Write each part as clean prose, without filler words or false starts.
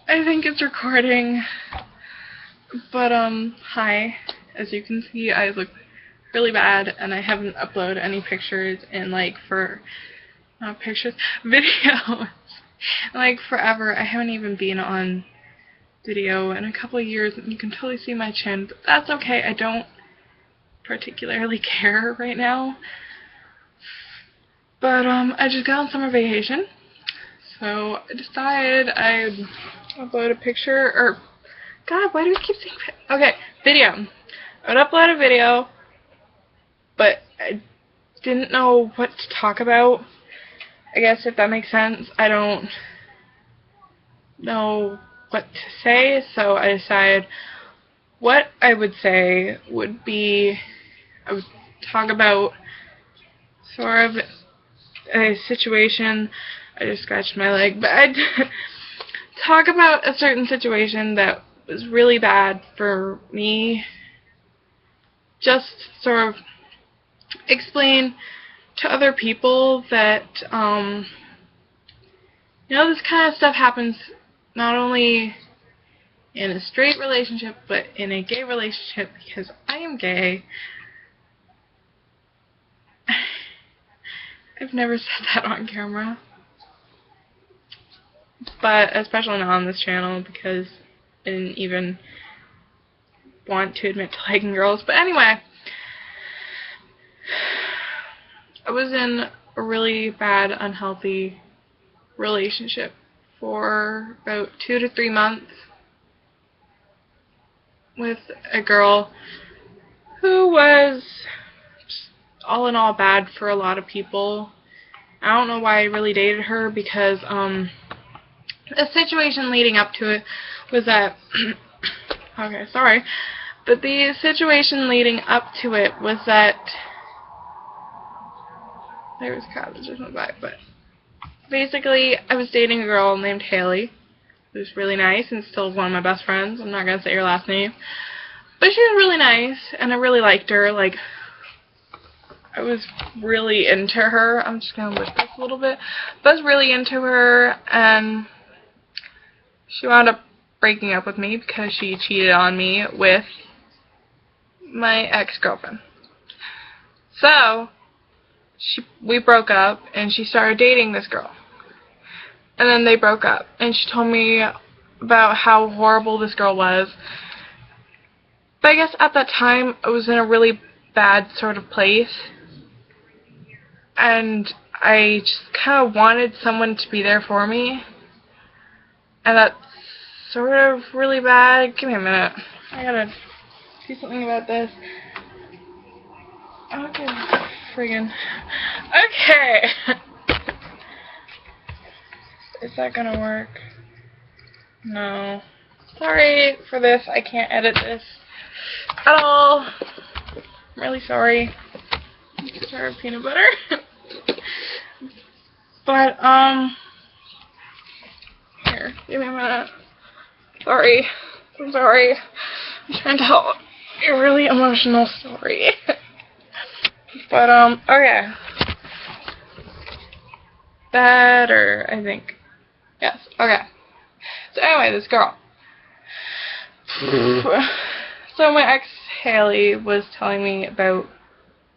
I think it's recording, but hi. As you can see, I look really bad, and I haven't uploaded any pictures in not pictures, videos, in forever. I haven't even been on video in a couple of years, and you can totally see my chin, but that's okay. I don't particularly care right now. But I just got on summer vacation, so I decided I'd upload a picture, or, God, why do I keep saying okay, video. I would upload a video, but I didn't know what to talk about, I guess, if that makes sense. I don't know what to say, so I decided what I would say would be, I would talk about sort of a situation. I just scratched my leg, but I'd talk about a certain situation that was really bad for me. Just sort of explain to other people that, this kind of stuff happens not only in a straight relationship, but in a gay relationship, because I am gay. I've never said that on camera, but especially not on this channel, because I didn't even want to admit to liking girls. But anyway, I was in a really bad, unhealthy relationship for about 2 to 3 months with a girl who was all in all bad for a lot of people. I don't know why I really dated her, because the situation leading up to it was that okay, sorry, but the situation leading up to it was that there was kind of just went by, but basically I was dating a girl named Haley, who was really nice and still one of my best friends. I'm not gonna say her last name, but she was really nice, and I really liked her. I was really into her. I'm just gonna lift this a little bit. But I was really into her, and she wound up breaking up with me because she cheated on me with my ex-girlfriend. So we broke up, and she started dating this girl. And then they broke up, and she told me about how horrible this girl was. But I guess at that time, I was in a really bad sort of place, and I just kind of wanted someone to be there for me, and that's sort of really bad. Give me a minute. I gotta do something about this. Okay, friggin'. Okay. Is that gonna work? No. Sorry for this. I can't edit this at all. I'm really sorry. Jar of peanut butter. But, here, give me a minute. Sorry. I'm sorry. I'm trying to tell a really emotional story. But, okay. Better, I think. Yes, okay. So anyway, this girl. So my ex, Haley, was telling me about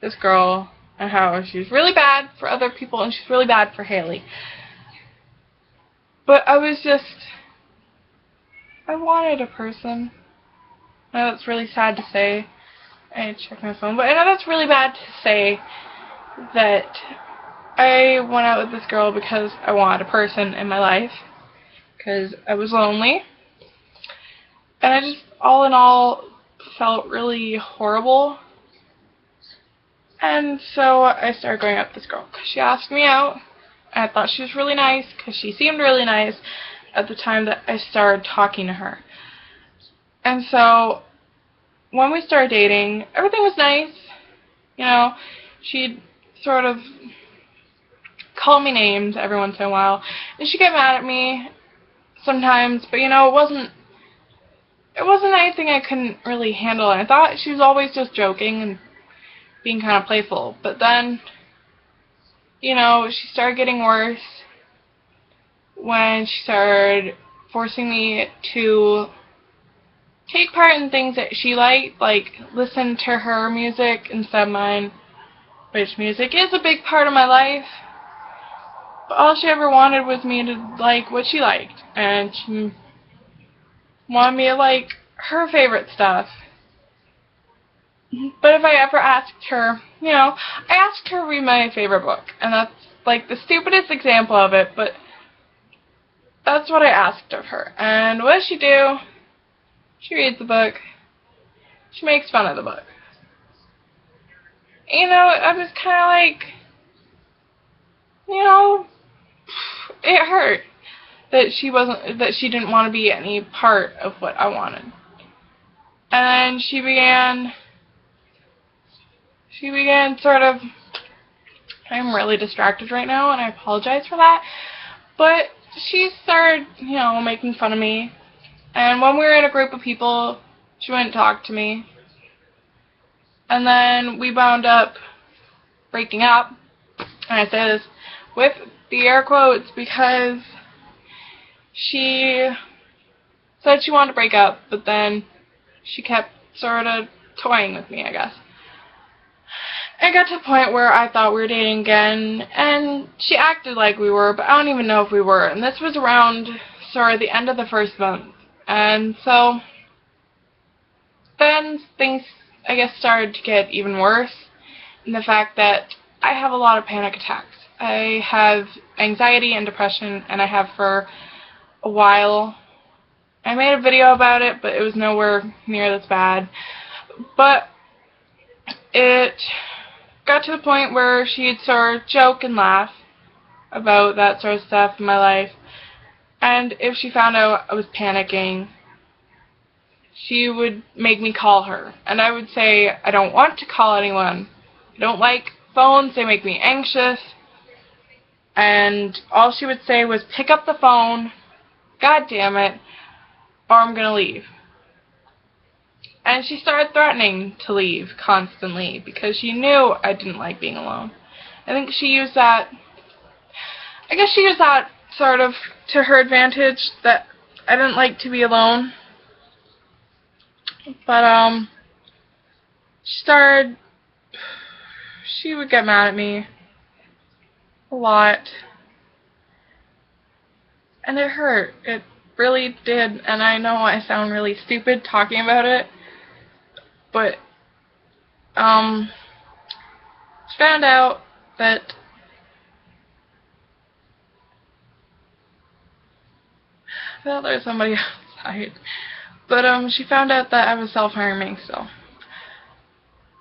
this girl and how she's really bad for other people and she's really bad for Haley. But I wanted a person. I know that's really sad to say. I need to check my phone, but I know that's really bad to say that I went out with this girl because I wanted a person in my life, because I was lonely, and I just, all in all, felt really horrible. And so I started going out with this girl because she asked me out, and I thought she was really nice because she seemed really nice at the time that I started talking to her. And so when we started dating, everything was nice. She'd sort of call me names every once in a while, and she'd get mad at me sometimes, but it wasn't anything I couldn't really handle, and I thought she was always just joking and being kind of playful. But then, she started getting worse when she started forcing me to take part in things that she liked, like listen to her music instead of mine, which music is a big part of my life. But all she ever wanted was me to like what she liked, and she wanted me to like her favorite stuff. But if I ever asked her, I asked her to read my favorite book, and that's like the stupidest example of it, but that's what I asked of her. And what does she do? She reads the book. She makes fun of the book. I was kind of like, it hurt that she didn't want to be any part of what I wanted. And she began sort of, I'm really distracted right now, and I apologize for that, but she started, making fun of me. And when we were in a group of people, she wouldn't talk to me. And then we wound up breaking up. And I say this with the air quotes because she said she wanted to break up, but then she kept sort of toying with me, I guess. It got to the point where I thought we were dating again, and she acted like we were, but I don't even know if we were. And this was around sort of the end of the first month. And so then things, I guess, started to get even worse in the fact that I have a lot of panic attacks. I have anxiety and depression, and I have for a while. I made a video about it, but it was nowhere near this bad. But it got to the point where she'd sort of joke and laugh about that sort of stuff in my life. And if she found out I was panicking, she would make me call her. And I would say, I don't want to call anyone. I don't like phones. They make me anxious. And all she would say was, pick up the phone, God damn it, or I'm going to leave. And she started threatening to leave constantly because she knew I didn't like being alone. I think she used that, sort of to her advantage, that I didn't like to be alone. But, she would get mad at me a lot. And it hurt. It really did. And I know I sound really stupid talking about it. But, she found out that I thought there was somebody outside. But, she found out that I was self-harming still.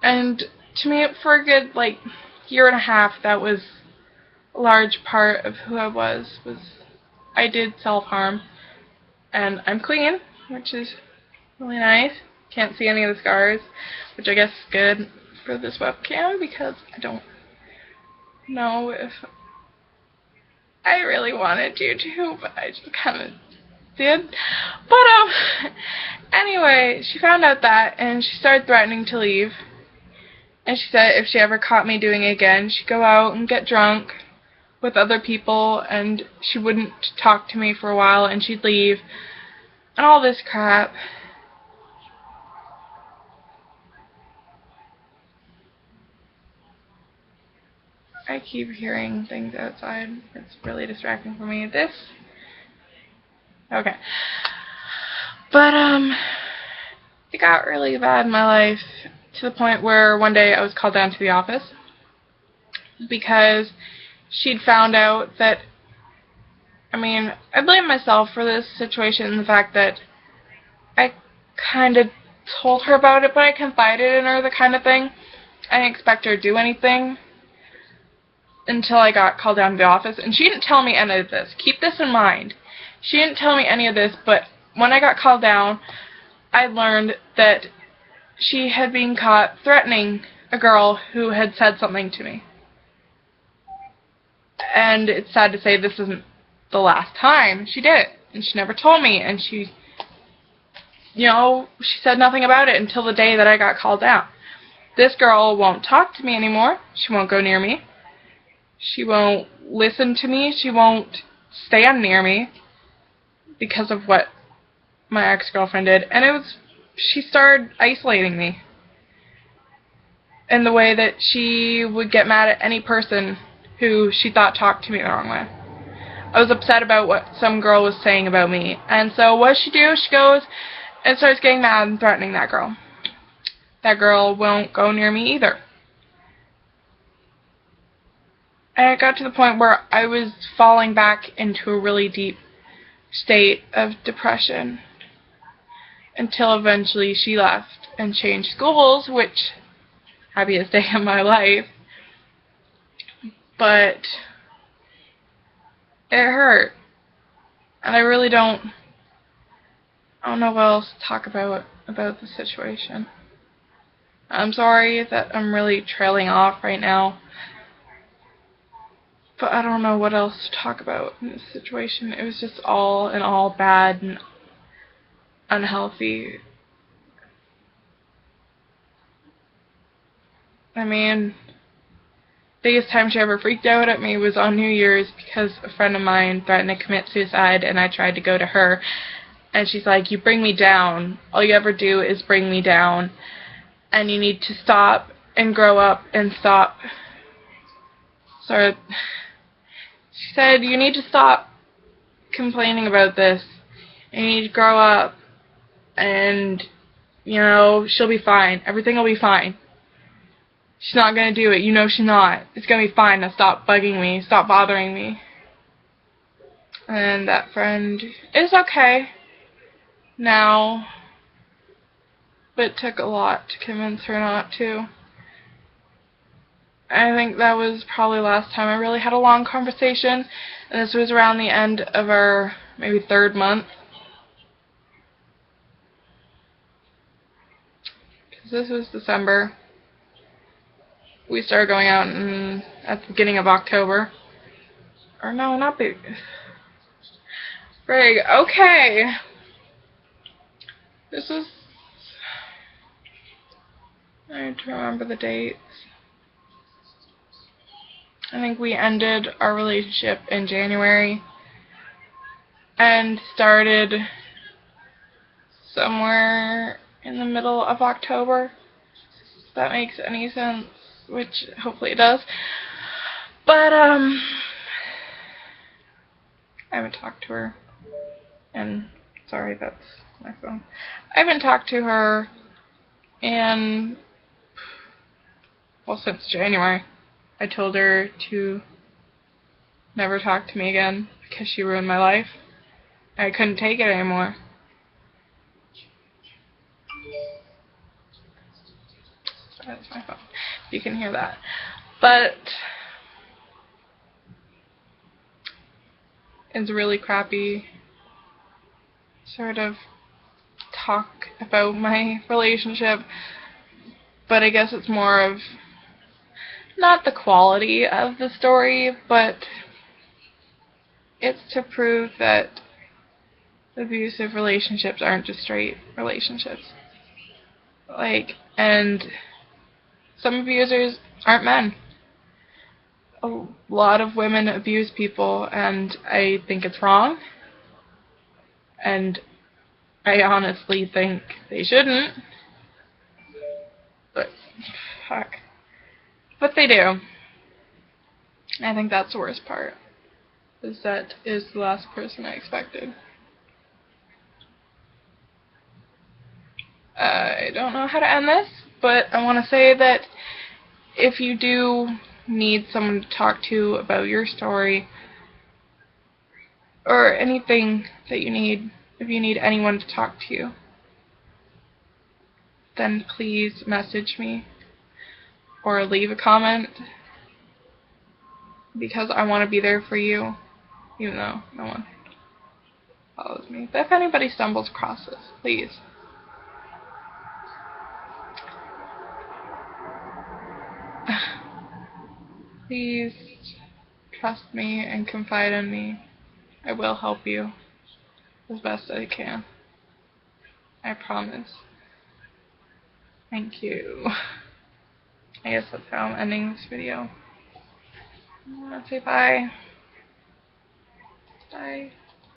And to me, for a good, year and a half, that was a large part of who I was I did self-harm. And I'm clean, which is really nice. Can't see any of the scars, which I guess is good for this webcam because I don't know if I really wanted to, but I just kind of did. But, anyway, she found out that, and she started threatening to leave. And she said if she ever caught me doing it again, she'd go out and get drunk with other people, and she wouldn't talk to me for a while, and she'd leave, and all this crap. I keep hearing things outside. It's really distracting for me. Okay. But, it got really bad in my life to the point where one day I was called down to the office because she'd found out that, I blame myself for this situation in the fact that I kind of told her about it, but I confided in her, the kind of thing. I didn't expect her to do anything until I got called down to the office, and she didn't tell me any of this. Keep this in mind. She didn't tell me any of this, but when I got called down, I learned that she had been caught threatening a girl who had said something to me. And it's sad to say this isn't the last time she did it, and she never told me, and she said nothing about it until the day that I got called down. This girl won't talk to me anymore. She won't go near me. She won't listen to me. She won't stand near me. because of what my ex-girlfriend did. And she started isolating me in the way that she would get mad at any person who she thought talked to me the wrong way. I was upset about what some girl was saying about me. And so what does she do? She goes and starts getting mad and threatening that girl. That girl won't go near me either. And it got to the point where I was falling back into a really deep state of depression until eventually she left and changed schools, which, happiest day of my life. But it hurt. And I really don't know what else to talk about the situation. I'm sorry that I'm really trailing off right now. But I don't know what else to talk about in this situation. It was just all in all bad and unhealthy. I mean, biggest time she ever freaked out at me was on New Year's because a friend of mine threatened to commit suicide and I tried to go to her. And she's like, you bring me down. All you ever do is bring me down. And you need to stop and grow up and stop. She said, you need to stop complaining about this. You need to grow up and, you know, she'll be fine. Everything will be fine. She's not going to do it. You know she's not. It's going to be fine. Now stop bugging me. Stop bothering me. And that friend is okay now. But it took a lot to convince her not to. I think that was probably the last time I really had a long conversation. And this was around the end of our maybe 3rd month. Because this was December. We started going out at the beginning of October. Or no, not big. Frig. Okay. This was... I need to remember the dates. I think we ended our relationship in January and started somewhere in the middle of October. If that makes any sense, which hopefully it does. But I haven't talked to her, and sorry, that's my phone. I haven't talked to her in, well, since January. I told her to never talk to me again because she ruined my life. I couldn't take it anymore. Sorry, that's my phone. You can hear that. But it's really crappy sort of talk about my relationship, but I guess it's more of not the quality of the story, but it's to prove that abusive relationships aren't just straight relationships. And some abusers aren't men. A lot of women abuse people, and I think it's wrong. And I honestly think they shouldn't. But, fuck. But they do. I think that's the worst part. That is the last person I expected. I don't know how to end this, but I want to say that if you do need someone to talk to about your story, or anything that you need, if you need anyone to talk to you, then please message me or leave a comment, because I want to be there for you, even though no one follows me. But if anybody stumbles across this, please. Please trust me and confide in me. I will help you as best I can. I promise. Thank you. I guess that's how I'm ending this video. I want to say bye. Bye.